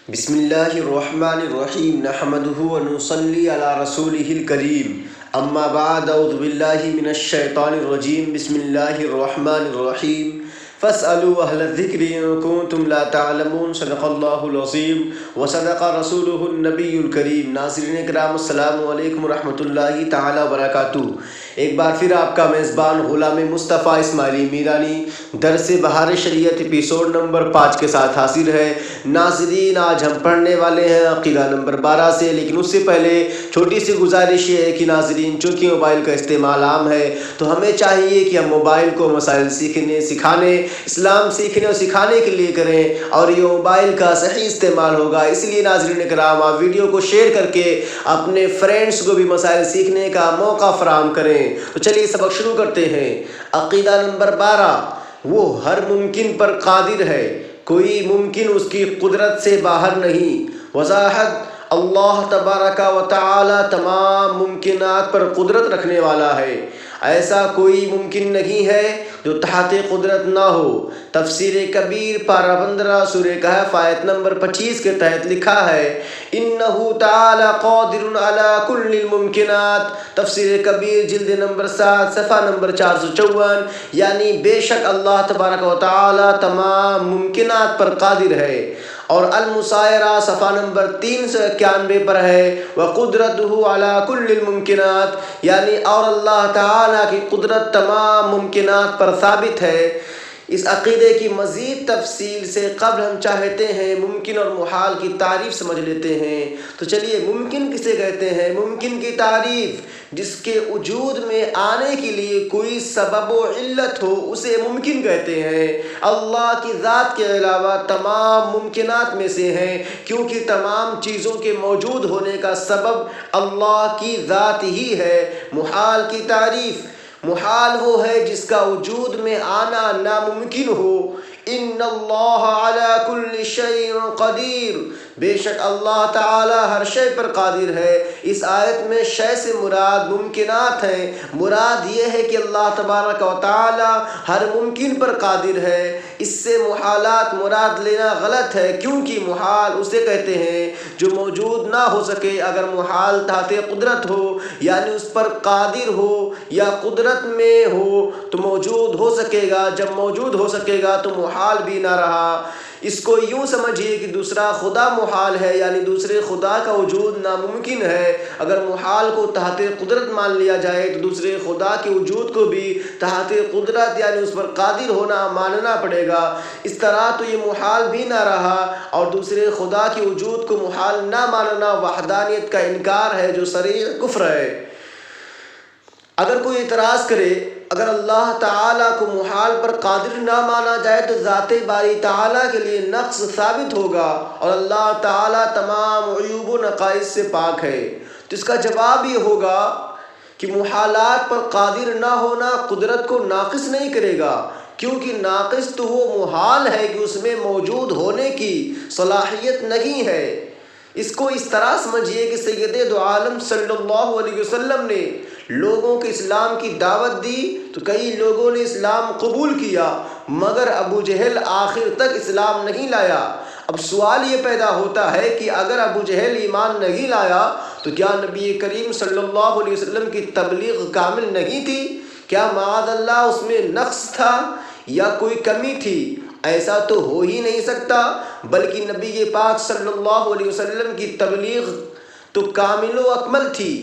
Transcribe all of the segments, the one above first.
بسم اللہ الرحمن الرحیم نحمدہ ونصلی علی رسولہ الکریم اما بعد اعوذ باللہ من الشیطان الرجیم بسم اللہ الرحمن الرحیم فاسألوا اہل الذکر ان کنتم لا تعلمون صدق اللہ العظیم وصدق رسولہ النبی الکریم۔ ناظرین اکرام السلام علیکم ورحمۃ اللہ تعالی وبرکاتہ۔ ایک بار پھر آپ کا میزبان غلام مصطفیٰ اسماعیلی میرانی درس بہار شریعت ایپیسوڈ نمبر 5 کے ساتھ حاضر ہے۔ ناظرین، آج ہم پڑھنے والے ہیں عقیدہ نمبر 12 سے، لیکن اس سے پہلے چھوٹی سی گزارش یہ ہے کہ ناظرین، چونکہ موبائل کا استعمال عام ہے تو ہمیں چاہیے کہ ہم موبائل کو مسائل سیکھنے سکھانے، اسلام سیکھنے اور سکھانے کے لیے کریں، اور یہ موبائل کا صحیح استعمال ہوگا۔ اس لیے ناظرین کرام، آپ ویڈیو کو شیئر کر کے اپنے فرینڈز کو بھی مسائل سیکھنے کا موقع فراہم کریں۔ تو چلیے سبق شروع کرتے ہیں۔ عقیدہ نمبر 12، وہ ہر ممکن پر قادر ہے، کوئی ممکن اس کی قدرت سے باہر نہیں۔ وضاحت: اللہ تبارک و تعالی تمام ممکنات پر قدرت رکھنے والا ہے، ایسا کوئی ممکن نہیں ہے جو تحت قدرت نہ ہو۔ تفسیر کبیر پارہ 15 سورہ کہف آیت نمبر 25 کے تحت لکھا ہے: انہ تعالی قادر علی کل الممکنات۔ تفسیر کبیر جلد نمبر 7 صفحہ نمبر 454، یعنی بے شک اللہ تبارک و تعالی تمام ممکنات پر قادر ہے۔ اور المسائرہ صفحہ نمبر 391 پر ہے: وَقُدْرَتُهُ عَلَى كُلِّ الْمُمْكِنَاتِ، یعنی اور اللہ تعالیٰ کی قدرت تمام ممکنات پر ثابت ہے۔ اس عقیدے کی مزید تفصیل سے قبل ہم چاہتے ہیں ممکن اور محال کی تعریف سمجھ لیتے ہیں۔ تو چلیے، ممکن کسے کہتے ہیں؟ ممکن کی تعریف: جس کے وجود میں آنے کے لیے کوئی سبب و علت ہو اسے ممکن کہتے ہیں۔ اللہ کی ذات کے علاوہ تمام ممکنات میں سے ہیں، کیونکہ تمام چیزوں کے موجود ہونے کا سبب اللہ کی ذات ہی ہے۔ محال کی تعریف: محال وہ ہے جس کا وجود میں آنا ناممکن ہو۔ ان اللہ علی کل شیء قدیر، بے شک اللہ تعالی ہر شے پر قادر ہے۔ اس آیت میں شے سے مراد ممکنات ہیں۔ مراد یہ ہے کہ اللہ تبارک و تعالی ہر ممکن پر قادر ہے۔ اس سے محالات مراد لینا غلط ہے، کیونکہ محال اسے کہتے ہیں جو موجود نہ ہو سکے۔ اگر محال تحت قدرت ہو، یعنی اس پر قادر ہو یا قدرت میں ہو تو موجود ہو سکے گا، جب موجود ہو سکے گا تو محال بھی نہ رہا۔ اس کو یوں سمجھیے کہ دوسرا خدا محال ہے، یعنی دوسرے خدا کا وجود ناممکن ہے۔ اگر محال کو تحت قدرت مان لیا جائے تو دوسرے خدا کے وجود کو بھی تحت قدرت، یعنی اس پر قادر ہونا ماننا پڑے گا۔ اس طرح تو یہ محال بھی نہ رہا، اور دوسرے خدا کے وجود کو محال نہ ماننا وحدانیت کا انکار ہے، جو صریح کفر ہے۔ اگر کوئی اعتراض کرے اگر اللہ تعالیٰ کو محال پر قادر نہ مانا جائے تو ذات باری تعالیٰ کے لیے نقص ثابت ہوگا، اور اللہ تعالیٰ تمام عیوب و نقائص سے پاک ہے۔ تو اس کا جواب یہ ہوگا کہ محالات پر قادر نہ ہونا قدرت کو ناقص نہیں کرے گا، کیونکہ ناقص تو وہ محال ہے کہ اس میں موجود ہونے کی صلاحیت نہیں ہے۔ اس کو اس طرح سمجھیے کہ سید دو عالم صلی اللہ علیہ وسلم نے لوگوں کے اسلام کی دعوت دی تو کئی لوگوں نے اسلام قبول کیا، مگر ابو جہل آخر تک اسلام نہیں لایا۔ اب سوال یہ پیدا ہوتا ہے کہ اگر ابو جہل ایمان نہیں لایا تو کیا نبی کریم صلی اللہ علیہ وسلم کی تبلیغ کامل نہیں تھی؟ کیا معاذ اللہ اس میں نقص تھا یا کوئی کمی تھی؟ ایسا تو ہو ہی نہیں سکتا، بلکہ نبی پاک صلی اللہ علیہ وسلم کی تبلیغ تو کامل و اکمل تھی۔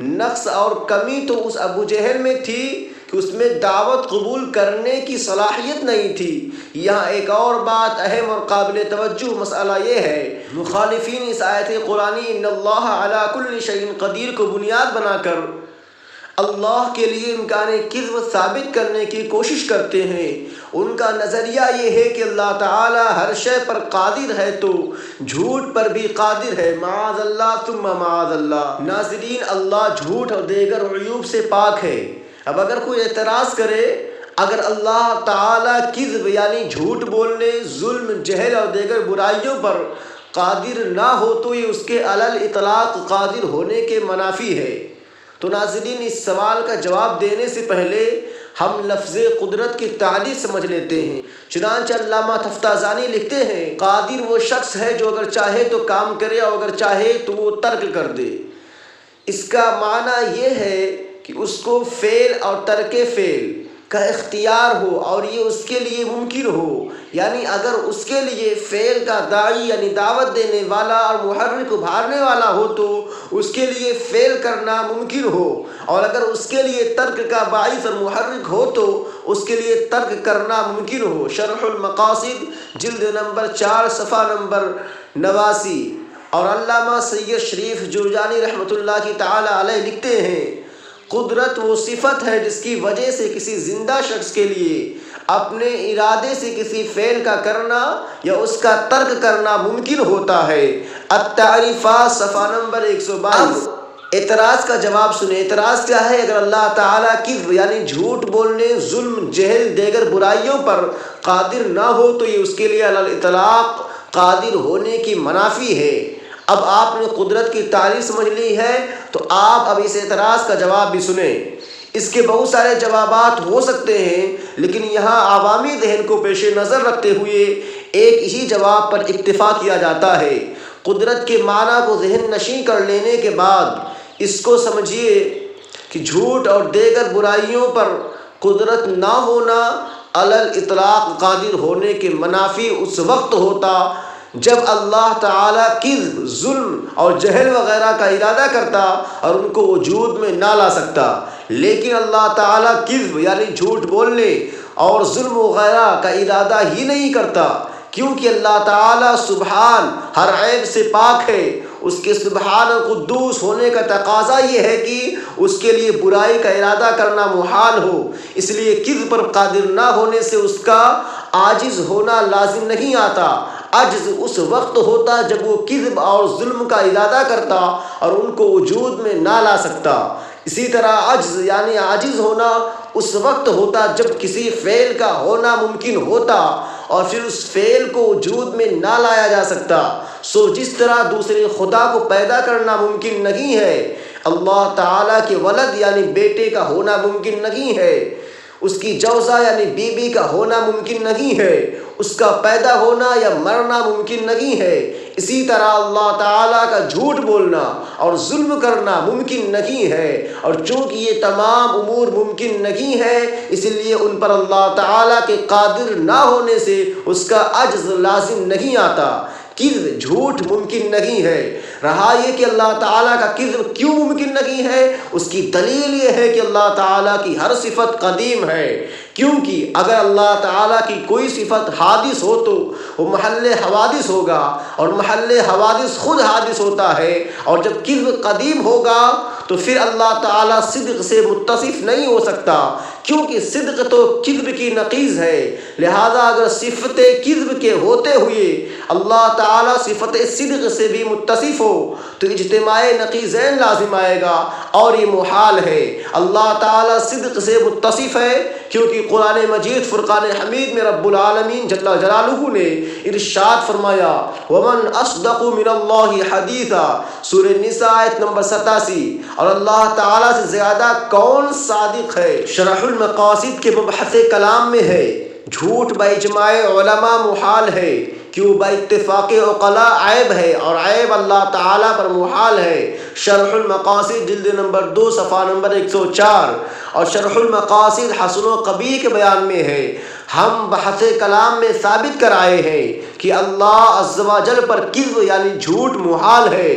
نقص اور کمی تو اس ابو جہل میں تھی کہ اس میں دعوت قبول کرنے کی صلاحیت نہیں تھی۔ یہاں ایک اور بات اہم اور قابل توجہ مسئلہ یہ ہے، مخالفین اس آیت قرآنی ان اللہ علی کل شیء قدیر کو بنیاد بنا کر اللہ کے لیے امکان کذب ثابت کرنے کی کوشش کرتے ہیں۔ ان کا نظریہ یہ ہے کہ اللہ تعالی ہر شے پر قادر ہے تو جھوٹ پر بھی قادر ہے، معاذ اللہ ثم معاذ اللہ۔ ناظرین، اللہ جھوٹ اور دیگر عیوب سے پاک ہے۔ اب اگر کوئی اعتراض کرے اگر اللہ تعالی کذب یعنی جھوٹ بولنے، ظلم، جہل اور دیگر برائیوں پر قادر نہ ہو تو یہ اس کے علی الاطلاق قادر ہونے کے منافی ہے۔ تو ناظرین، اس سوال کا جواب دینے سے پہلے ہم لفظ قدرت کی تعریف سمجھ لیتے ہیں۔ چنانچہ علامہ تفتازانی لکھتے ہیں قادر وہ شخص ہے جو اگر چاہے تو کام کرے اور اگر چاہے تو وہ ترک کر دے۔ اس کا معنی یہ ہے کہ اس کو فعل اور ترک فعل کا اختیار ہو اور یہ اس کے لیے ممکن ہو، یعنی اگر اس کے لیے فعل کا داعی یعنی دعوت دینے والا اور محرک ابھارنے والا ہو تو اس کے لیے فعل کرنا ممکن ہو، اور اگر اس کے لیے ترک کا باعث اور محرک ہو تو اس کے لیے ترک کرنا ممکن ہو۔ شرح المقاصد جلد نمبر 4 صفحہ نمبر 89۔ اور علامہ سید شریف جرجانی رحمۃ اللہ کی تعالی علیہ لکھتے ہیں قدرت وہ صفت ہے جس کی وجہ سے کسی زندہ شخص کے لیے اپنے ارادے سے کسی فعل کا کرنا یا اس کا ترک کرنا ممکن ہوتا ہے۔ التعریفات صفحہ نمبر 122۔ اعتراض کا جواب سنیں۔ اعتراض کیا ہے؟ اگر اللہ تعالیٰ کذب یعنی جھوٹ بولنے، ظلم، جہل، دیگر برائیوں پر قادر نہ ہو تو یہ اس کے لیے علی الاطلاق قادر ہونے کی منافی ہے۔ اب آپ نے قدرت کی تعریف سمجھ لی ہے تو آپ اب اس اعتراض کا جواب بھی سنیں۔ اس کے بہت سارے جوابات ہو سکتے ہیں، لیکن یہاں عوامی ذہن کو پیش نظر رکھتے ہوئے ایک ہی جواب پر اکتفا کیا جاتا ہے۔ قدرت کے معنی کو ذہن نشین کر لینے کے بعد اس کو سمجھیے کہ جھوٹ اور دیگر برائیوں پر قدرت نہ ہونا علی الاطلاق قادر ہونے کے منافی اس وقت ہوتا جب اللہ تعالیٰ کذب، ظلم اور جہل وغیرہ کا ارادہ کرتا اور ان کو وجود میں نہ لا سکتا، لیکن اللہ تعالیٰ کذب یعنی جھوٹ بولنے اور ظلم وغیرہ کا ارادہ ہی نہیں کرتا، کیونکہ اللہ تعالیٰ سبحان ہر عیب سے پاک ہے۔ اس کے سبحان القدوس ہونے کا تقاضا یہ ہے کہ اس کے لیے برائی کا ارادہ کرنا محال ہو، اس لیے کذب پر قادر نہ ہونے سے اس کا عاجز ہونا لازم نہیں آتا۔ عجز اس وقت ہوتا جب وہ کذب اور ظلم کا ارادہ کرتا اور ان کو وجود میں نہ لا سکتا۔ اسی طرح عجز یعنی عاجز ہونا اس وقت ہوتا جب کسی فعل کا ہونا ممکن ہوتا اور پھر اس فعل کو وجود میں نہ لایا جا سکتا۔ سو جس طرح دوسرے خدا کو پیدا کرنا ممکن نہیں ہے، اللہ تعالیٰ کے ولد یعنی بیٹے کا ہونا ممکن نہیں ہے، اس کی جوزہ یعنی بیوی کا ہونا ممکن نہیں ہے، اس کا پیدا ہونا یا مرنا ممکن نہیں ہے، اسی طرح اللہ تعالیٰ کا جھوٹ بولنا اور ظلم کرنا ممکن نہیں ہے، اور چونکہ یہ تمام امور ممکن نہیں ہے اس لیے ان پر اللہ تعالیٰ کے قادر نہ ہونے سے اس کا عجز لازم نہیں آتا۔ کذب جھوٹ ممکن نہیں ہے۔ رہا یہ کہ اللہ تعالیٰ کا کذب کیوں ممکن نہیں ہے، اس کی دلیل یہ ہے کہ اللہ تعالیٰ کی ہر صفت قدیم ہے، کیونکہ اگر اللہ تعالیٰ کی کوئی صفت حادث ہو تو وہ محل حوادث ہوگا، اور محل حوادث خود حادث ہوتا ہے، اور جب کذب قدیم ہوگا تو پھر اللہ تعالیٰ صدق سے متصف نہیں ہو سکتا، کیونکہ صدق تو کذب کی نقیض ہے۔ لہذا اگر صفت کذب کے ہوتے ہوئے اللہ تعالیٰ صفت صدق سے بھی متصف ہو تو اجتماع نقیضین لازم آئے گا، اور یہ محال ہے۔ اللہ تعالیٰ صدق سے متصف ہے کیونکہ قرآن مجید فرقان حمید میں رب العالمین جل جلالہ نے ارشاد فرمایا وَمَنْ أَصْدَقُ مِنَ اللَّهِ حَدِيثًا، سورہ نساء آیت نمبر 87۔ اور اللہ تعالیٰ سے زیادہ کون صادق ہے؟ شرح المقاصد کے مبحث کلام میں ہے جھوٹ باجماع علماء محال ہے، کیوں با اتفاق عقلاء عیب ہے، اور عیب اللہ تعالیٰ پر محال ہے۔ شرح المقاصد جلد نمبر 2 صفحہ نمبر 104۔ اور شرح المقاصد حسن و قبیح کے بیان میں ہے ہم بحث کلام میں ثابت کر آئے ہیں کہ اللہ عز و جل پر کذب یعنی جھوٹ محال ہے۔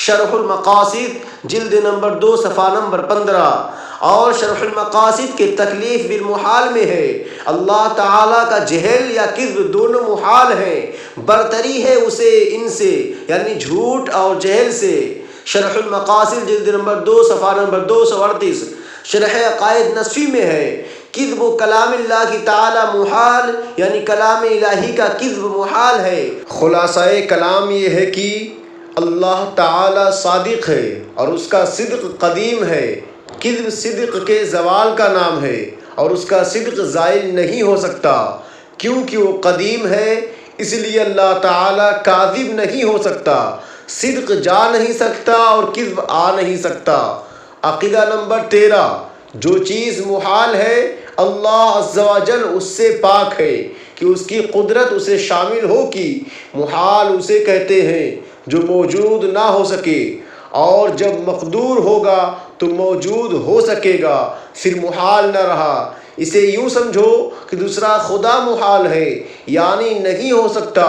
شرح المقاصد جلد نمبر 2 صفحہ نمبر 15۔ اور شرح المقاصد کے تکلیف بالمحال میں ہے اللہ تعالیٰ کا جہل یا کذب دونوں محال ہیں، برتری ہے اسے ان سے یعنی جھوٹ اور جہل سے۔ شرح المقاصد جلد نمبر 2 صفحہ نمبر 238۔ شرح عقائد نصفی میں ہے کذب و کلام اللہ کی تعالی محال یعنی کلام الہی کا کذب محال ہے۔ خلاصہ کلام یہ ہے کہ اللہ تعالی صادق ہے اور اس کا صدق قدیم ہے۔ کذب صدق کے زوال کا نام ہے اور اس کا صدق زائل نہیں ہو سکتا، کیونکہ وہ قدیم ہے، اس لیے اللہ تعالی کاذب نہیں ہو سکتا، صدق جا نہیں سکتا اور کذب آ نہیں سکتا۔ عقیدہ نمبر 13، جو چیز محال ہے اللہ عز و جل اس سے پاک ہے کہ اس کی قدرت اسے شامل ہو کہ محال اسے کہتے ہیں جو موجود نہ ہو سکے، اور جب مقدور ہوگا تو موجود ہو سکے گا، پھر محال نہ رہا۔ اسے یوں سمجھو کہ دوسرا خدا محال ہے، یعنی نہیں ہو سکتا،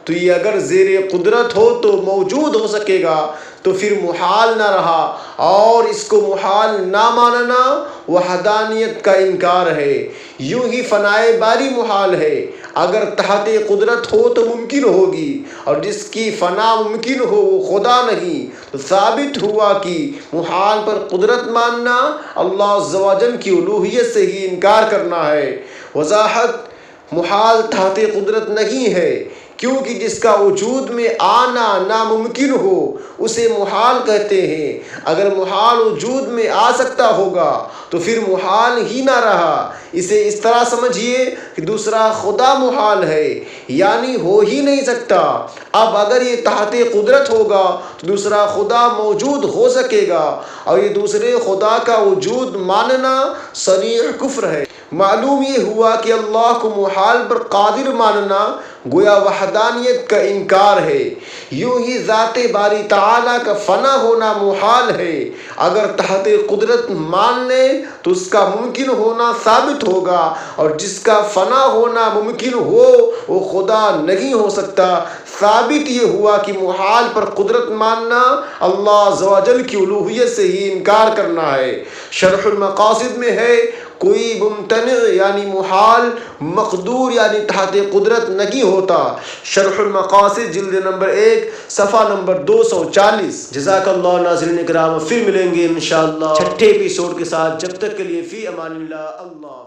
تو یہ اگر زیر قدرت ہو تو موجود ہو سکے گا، تو پھر محال نہ رہا، اور اس کو محال نہ ماننا وحدانیت کا انکار ہے۔ یوں ہی فنائے باری محال ہے، اگر تحت قدرت ہو تو ممکن ہوگی، اور جس کی فنا ممکن ہو وہ خدا نہیں، تو ثابت ہوا کہ محال پر قدرت ماننا اللہ عز و جل کی الوہیت سے ہی انکار کرنا ہے۔ وضاحت: محال تحت قدرت نہیں ہے، کیونکہ جس کا وجود میں آنا ناممکن ہو اسے محال کہتے ہیں۔ اگر محال وجود میں آ سکتا ہوگا تو پھر محال ہی نہ رہا۔ اسے اس طرح سمجھیے کہ دوسرا خدا محال ہے، یعنی ہو ہی نہیں سکتا۔ اب اگر یہ تحت قدرت ہوگا تو دوسرا خدا موجود ہو سکے گا، اور یہ دوسرے خدا کا وجود ماننا صریح کفر ہے۔ معلوم یہ ہوا کہ اللہ کو محال پر قادر ماننا گویا وحدانیت کا انکار ہے۔ یوں ہی ذات باری تعالیٰ کا فنا ہونا محال ہے۔ اگر تحت قدرت مان لیں تو اس کا ممکن ہونا ثابت ہوگا، اور جس کا فنا ہونا ممکن ہو وہ خدا نہیں ہو سکتا۔ ثابت یہ ہوا کہ محال پر قدرت ماننا اللہ عز و جل کی الوہیت سے ہی انکار کرنا ہے۔ شرح المقاصد میں ہے، کوئی ممتنع یعنی محال مقدور یعنی تحت قدرت نہیں ہوتا۔ شرح المقاصد جلد نمبر 1 صفحہ نمبر 240۔ جزاک اللہ ناظرین کرام، پھر ملیں گے انشاءاللہ چھٹے ایپیسوڈ کے ساتھ۔ جب تک کے لیے فی امان اللہ۔ اللہ